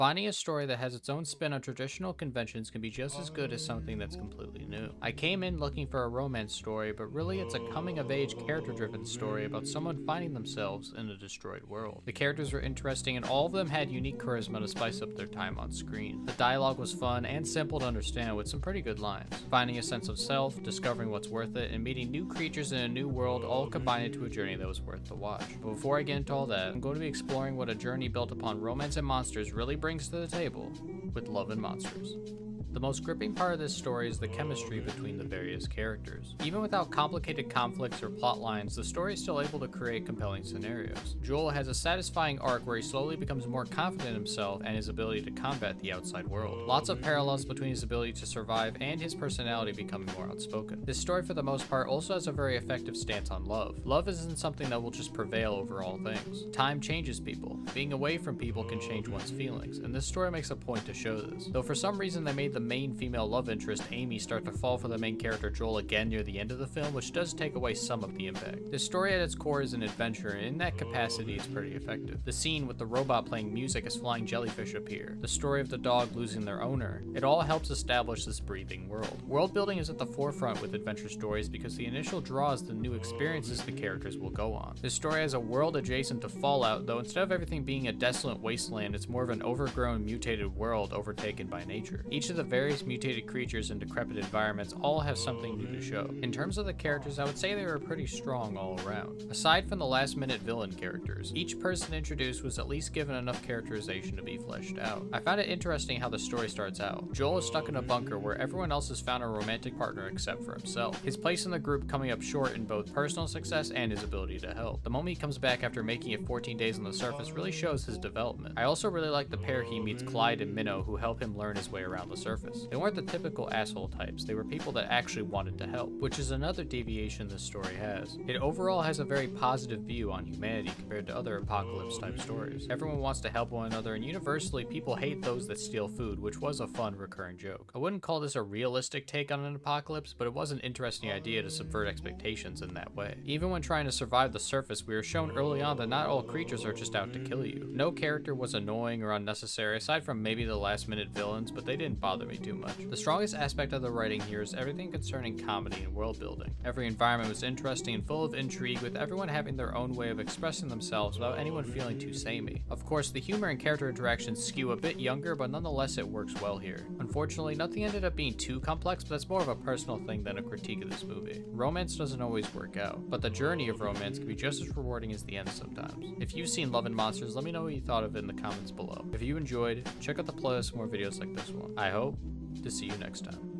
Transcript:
Finding a story that has its own spin on traditional conventions can be just as good as something that's completely new. I came in looking for a romance story, but really it's a coming-of-age character-driven story about someone finding themselves in a destroyed world. The characters were interesting and all of them had unique charisma to spice up their time on screen. The dialogue was fun and simple to understand with some pretty good lines. Finding a sense of self, discovering what's worth it, and meeting new creatures in a new world all combined into a journey that was worth the watch. But before I get into all that, I'm going to be exploring what a journey built upon romance and monsters really brings to the table with Love and Monsters. The most gripping part of this story is the chemistry between the various characters. Even without complicated conflicts or plot lines, the story is still able to create compelling scenarios. Joel has a satisfying arc where he slowly becomes more confident in himself and his ability to combat the outside world. Lots of parallels between his ability to survive and his personality becoming more outspoken. This story for the most part also has a very effective stance on love. Love isn't something that will just prevail over all things. Time changes people. Being away from people can change one's feelings, and this story makes a point to show this. Though for some reason they made the main female love interest, Amy, start to fall for the main character Joel again near the end of the film, which does take away some of the impact. This story at its core is an adventure, and in that capacity it's pretty effective. The scene with the robot playing music as flying jellyfish appear, the story of the dog losing their owner, it all helps establish this breathing world. World building is at the forefront with adventure stories because the initial draw is the new experiences the characters will go on. This story has a world adjacent to Fallout, though instead of everything being a desolate wasteland, it's more of an overgrown, mutated world overtaken by nature. Each of the various mutated creatures and decrepit environments all have something new to show. In terms of the characters, I would say they were pretty strong all around. Aside from the last minute villain characters, each person introduced was at least given enough characterization to be fleshed out. I found it interesting how the story starts out. Joel is stuck in a bunker where everyone else has found a romantic partner except for himself. His place in the group coming up short in both personal success and his ability to help. The moment he comes back after making it 14 days on the surface really shows his development. I also really like the pair he meets, Clyde and Minnow, who help him learn his way around the surface. They weren't the typical asshole types, they were people that actually wanted to help, which is another deviation this story has. It overall has a very positive view on humanity compared to other apocalypse type stories. Everyone wants to help one another, and universally people hate those that steal food, which was a fun recurring joke. I wouldn't call this a realistic take on an apocalypse, but it was an interesting idea to subvert expectations in that way. Even when trying to survive the surface, we were shown early on that not all creatures are just out to kill you. No character was annoying or unnecessary aside from maybe the last minute villains, but they didn't bother me too much. The strongest aspect of the writing here is everything concerning comedy and world building. Every environment was interesting and full of intrigue, with everyone having their own way of expressing themselves without anyone feeling too samey. Of course, the humor and character interactions skew a bit younger, but nonetheless it works well here. Unfortunately, nothing ended up being too complex, but that's more of a personal thing than a critique of this movie. Romance doesn't always work out, but the journey of romance can be just as rewarding as the end sometimes. If you've seen Love and Monsters, let me know what you thought of it in the comments below. If you enjoyed, check out the playlist for more videos like this one. I hope to see you next time.